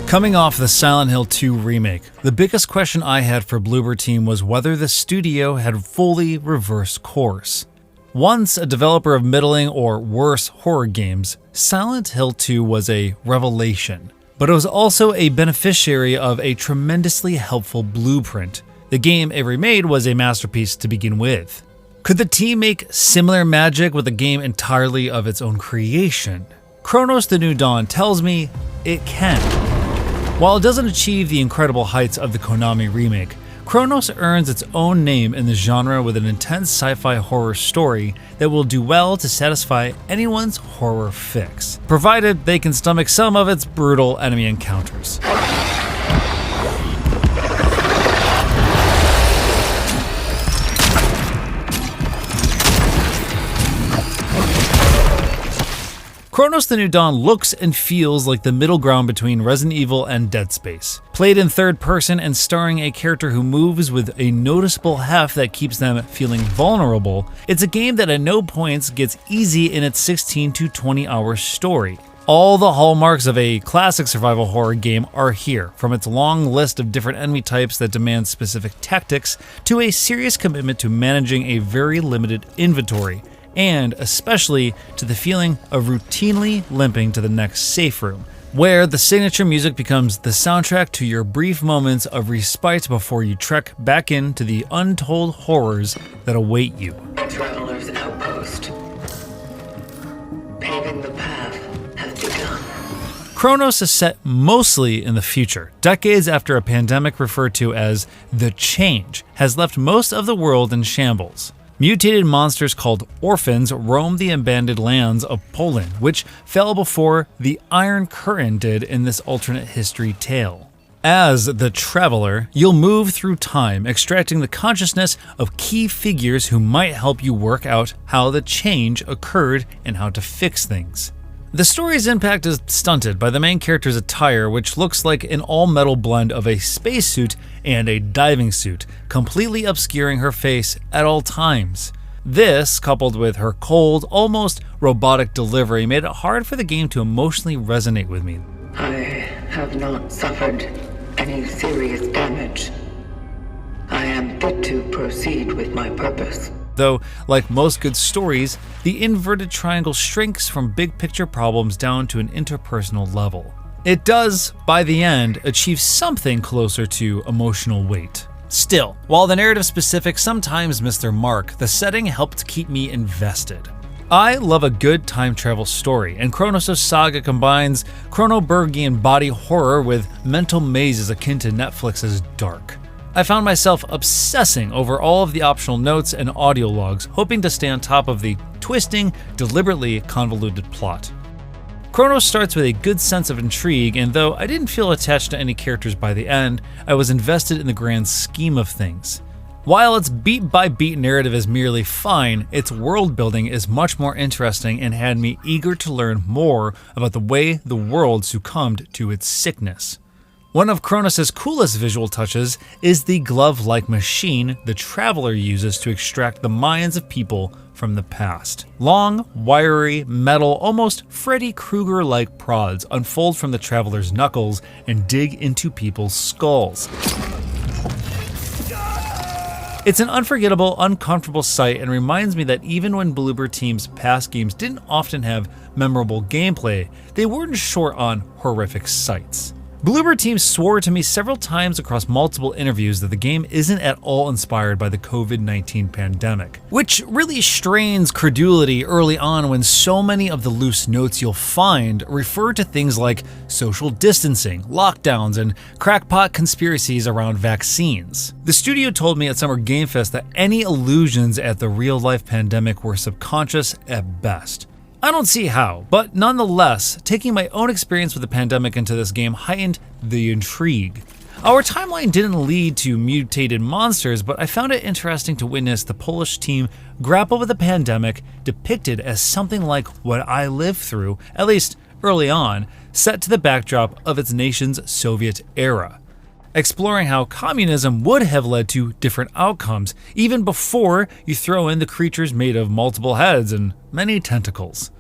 Coming off the Silent Hill 2 remake, the biggest question I had for Bloober Team was whether the studio had fully reversed course. Once a developer of middling or worse horror games, Silent Hill 2 was a revelation, but it was also a beneficiary of a tremendously helpful blueprint. The game it remade was a masterpiece to begin with. Could the team make similar magic with a game entirely of its own creation? Cronos: The New Dawn tells me it can. While it doesn't achieve the incredible heights of the Konami remake, Cronos earns its own name in the genre with an intense sci-fi horror story that will do well to satisfy anyone's horror fix, provided they can stomach some of its brutal enemy encounters. Cronos: The New Dawn looks and feels like the middle ground between Resident Evil and Dead Space. Played in third person and starring a character who moves with a noticeable heft that keeps them feeling vulnerable, it's a game that at no points gets easy in its 16 to 20 hour story. All the hallmarks of a classic survival horror game are here, from its long list of different enemy types that demand specific tactics to a serious commitment to managing a very limited inventory, and especially to the feeling of routinely limping to the next safe room, where the signature music becomes the soundtrack to your brief moments of respite before you trek back into the untold horrors that await you. Traveler's outpost. Paving the path has begun. Cronos is set mostly in the future, decades after a pandemic referred to as the Change has left most of the world in shambles. Mutated monsters called orphans roam the abandoned lands of Poland, which fell before the Iron Curtain did in this alternate history tale. As the Traveler, you'll move through time, extracting the consciousness of key figures who might help you work out how the change occurred and how to fix things. The story's impact is stunted by the main character's attire, which looks like an all-metal blend of a spacesuit and a diving suit, completely obscuring her face at all times. This, coupled with her cold, almost robotic delivery, made it hard for the game to emotionally resonate with me. I have not suffered any serious damage. I am fit to proceed with my purpose. Though, like most good stories, the inverted triangle shrinks from big picture problems down to an interpersonal level. It does, by the end, achieve something closer to emotional weight. Still, while the narrative specifics sometimes miss their mark, the setting helped keep me invested. I love a good time travel story, and Cronos' saga combines Chronobergian body horror with mental mazes akin to Netflix's Dark. I found myself obsessing over all of the optional notes and audio logs, hoping to stay on top of the twisting, deliberately convoluted plot. Cronos starts with a good sense of intrigue, and though I didn't feel attached to any characters by the end, I was invested in the grand scheme of things. While its beat-by-beat narrative is merely fine, its world building is much more interesting and had me eager to learn more about the way the world succumbed to its sickness. One of Cronos' coolest visual touches is the glove-like machine the Traveler uses to extract the minds of people from the past. Long, wiry, metal, almost Freddy Krueger-like prods unfold from the Traveler's knuckles and dig into people's skulls. It's an unforgettable, uncomfortable sight and reminds me that even when Bloober Team's past games didn't often have memorable gameplay, they weren't short on horrific sights. Bloober Team swore to me several times across multiple interviews that the game isn't at all inspired by the COVID-19 pandemic, which really strains credulity early on when so many of the loose notes you'll find refer to things like social distancing, lockdowns, and crackpot conspiracies around vaccines. The studio told me at Summer Game Fest that any allusions at the real-life pandemic were subconscious at best. I don't see how, but nonetheless, taking my own experience with the pandemic into this game heightened the intrigue. Our timeline didn't lead to mutated monsters, but I found it interesting to witness the Polish team grapple with the pandemic depicted as something like what I lived through, at least early on, set to the backdrop of its nation's Soviet era, exploring how communism would have led to different outcomes, even before you throw in the creatures made of multiple heads and many tentacles.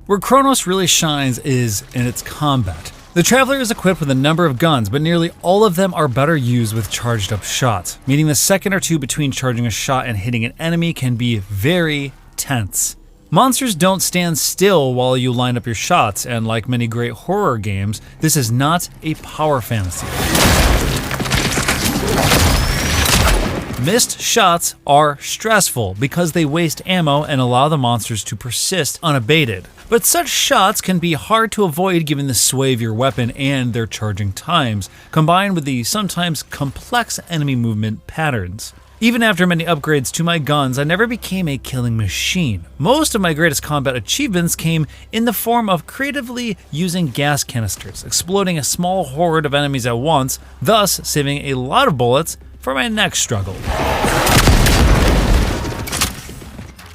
Where Cronos really shines is in its combat. The Traveler is equipped with a number of guns, but nearly all of them are better used with charged up shots, meaning the second or two between charging a shot and hitting an enemy can be very tense. Monsters don't stand still while you line up your shots, and like many great horror games, this is not a power fantasy. Missed shots are stressful because they waste ammo and allow the monsters to persist unabated. But such shots can be hard to avoid given the sway of your weapon and their charging times, combined with the sometimes complex enemy movement patterns. Even after many upgrades to my guns, I never became a killing machine. Most of my greatest combat achievements came in the form of creatively using gas canisters, exploding a small horde of enemies at once, thus saving a lot of bullets for my next struggle.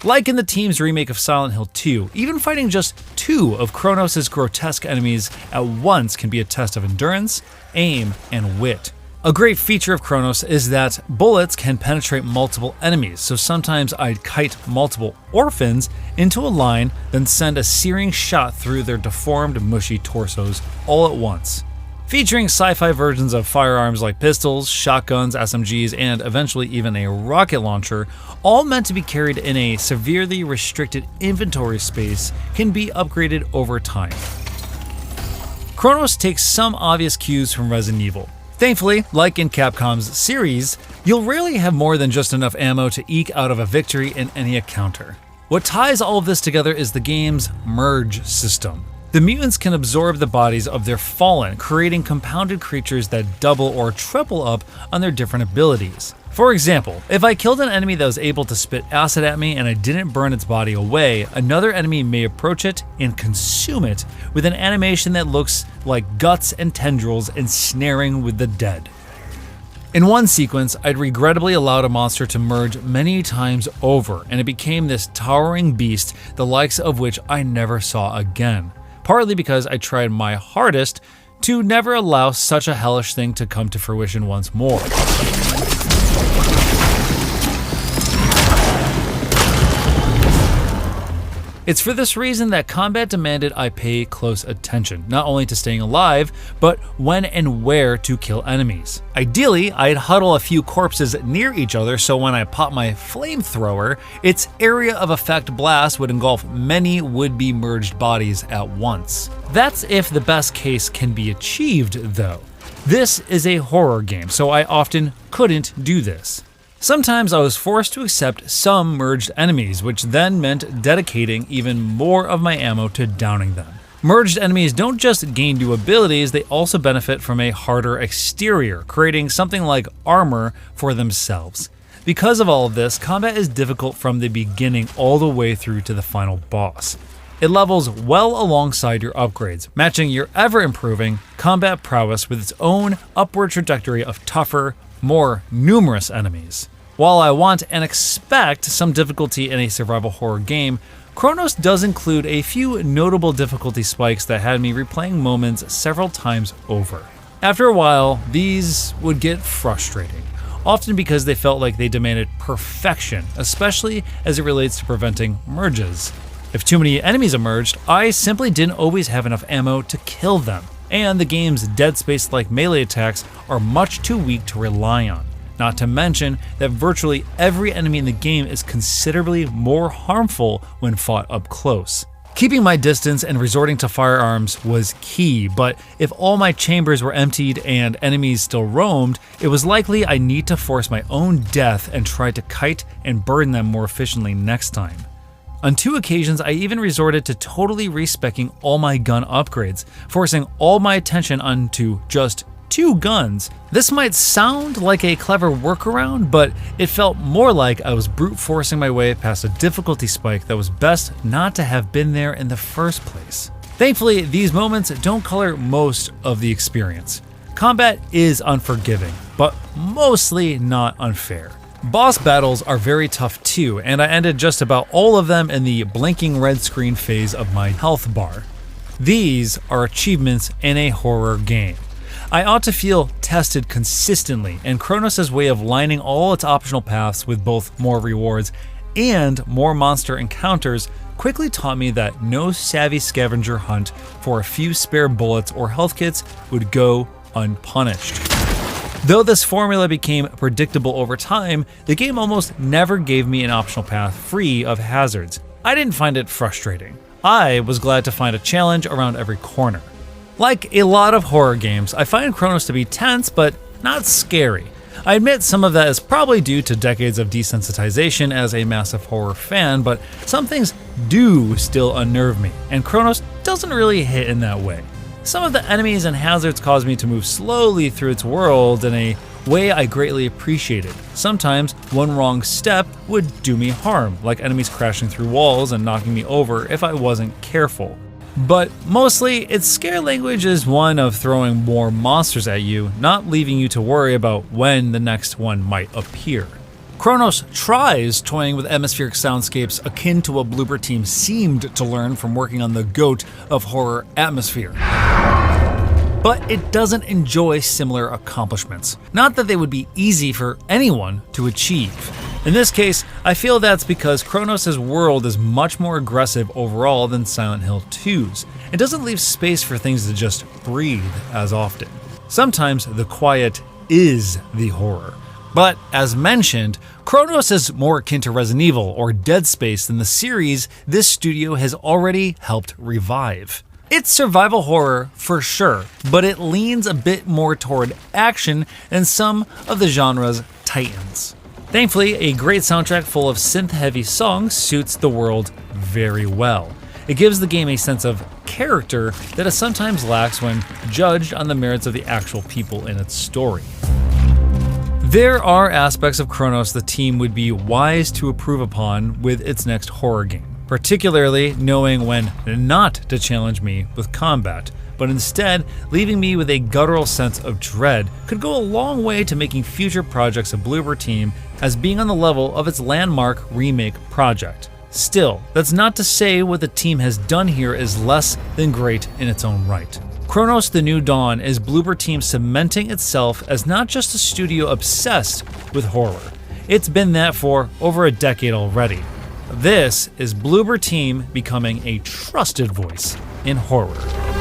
Like in the team's remake of Silent Hill 2, even fighting just 2 of Cronos' grotesque enemies at once can be a test of endurance, aim, and wit. A great feature of Cronos is that bullets can penetrate multiple enemies, so sometimes I'd kite multiple orphans into a line, then send a searing shot through their deformed, mushy torsos all at once. Featuring sci-fi versions of firearms like pistols, shotguns, SMGs, and eventually even a rocket launcher, all meant to be carried in a severely restricted inventory space, can be upgraded over time. Cronos takes some obvious cues from Resident Evil. Thankfully, like in Capcom's series, you'll rarely have more than just enough ammo to eke out of a victory in any encounter. What ties all of this together is the game's merge system. The mutants can absorb the bodies of their fallen, creating compounded creatures that double or triple up on their different abilities. For example, if I killed an enemy that was able to spit acid at me and I didn't burn its body away, another enemy may approach it and consume it with an animation that looks like guts and tendrils ensnaring with the dead. In one sequence, I'd regrettably allowed a monster to merge many times over, and it became this towering beast, the likes of which I never saw again. Partly because I tried my hardest to never allow such a hellish thing to come to fruition once more. It's for this reason that combat demanded I pay close attention, not only to staying alive, but when and where to kill enemies. Ideally, I'd huddle a few corpses near each other so when I pop my flamethrower, its area of effect blast would engulf many would-be merged bodies at once. That's if the best case can be achieved, though. This is a horror game, so I often couldn't do this. Sometimes I was forced to accept some merged enemies, which then meant dedicating even more of my ammo to downing them. Merged enemies don't just gain new abilities, they also benefit from a harder exterior, creating something like armor for themselves. Because of all of this, combat is difficult from the beginning all the way through to the final boss. It levels well alongside your upgrades, matching your ever-improving combat prowess with its own upward trajectory of tougher, more numerous enemies. While I want and expect some difficulty in a survival horror game, Cronos does include a few notable difficulty spikes that had me replaying moments several times over. After a while, these would get frustrating, often because they felt like they demanded perfection, especially as it relates to preventing merges. If too many enemies emerged, I simply didn't always have enough ammo to kill them, and the game's dead space-like melee attacks are much too weak to rely on. Not to mention that virtually every enemy in the game is considerably more harmful when fought up close. Keeping my distance and resorting to firearms was key, but if all my chambers were emptied and enemies still roamed, it was likely I'd need to force my own death and try to kite and burn them more efficiently next time. On 2 occasions, I even resorted to totally respeccing all my gun upgrades, forcing all my attention onto just 2 guns. This might sound like a clever workaround, but it felt more like I was brute forcing my way past a difficulty spike that was best not to have been there in the first place. Thankfully, these moments don't color most of the experience. Combat is unforgiving, but mostly not unfair. Boss battles are very tough too, and I ended just about all of them in the blinking red screen phase of my health bar. These are achievements in a horror game. I ought to feel tested consistently, and Cronos' way of lining all its optional paths with both more rewards and more monster encounters quickly taught me that no savvy scavenger hunt for a few spare bullets or health kits would go unpunished. Though this formula became predictable over time, the game almost never gave me an optional path free of hazards. I didn't find it frustrating. I was glad to find a challenge around every corner. Like a lot of horror games, I find Cronos to be tense but not scary. I admit some of that is probably due to decades of desensitization as a massive horror fan, but some things do still unnerve me, and Cronos doesn't really hit in that way. Some of the enemies and hazards cause me to move slowly through its world in a way I greatly appreciated. Sometimes one wrong step would do me harm, like enemies crashing through walls and knocking me over if I wasn't careful. But mostly, its scare language is one of throwing more monsters at you, not leaving you to worry about when the next one might appear. Cronos tries toying with atmospheric soundscapes akin to what Bloober Team seemed to learn from working on the GOAT of horror atmosphere. But it doesn't enjoy similar accomplishments. Not that they would be easy for anyone to achieve. In this case, I feel that's because Cronos' world is much more aggressive overall than Silent Hill 2's. It doesn't leave space for things to just breathe as often. Sometimes the quiet is the horror. But as mentioned, Cronos is more akin to Resident Evil or Dead Space than the series this studio has already helped revive. It's survival horror for sure, but it leans a bit more toward action than some of the genre's titans. Thankfully, a great soundtrack full of synth-heavy songs suits the world very well. It gives the game a sense of character that it sometimes lacks when judged on the merits of the actual people in its story. There are aspects of Cronos the team would be wise to improve upon with its next horror game, particularly knowing when not to challenge me with combat, but instead leaving me with a guttural sense of dread could go a long way to making future projects of Bloober Team as being on the level of its landmark remake project. Still, that's not to say what the team has done here is less than great in its own right. Cronos: The New Dawn is Bloober Team cementing itself as not just a studio obsessed with horror. It's been that for over a decade already. This is Bloober Team becoming a trusted voice in horror.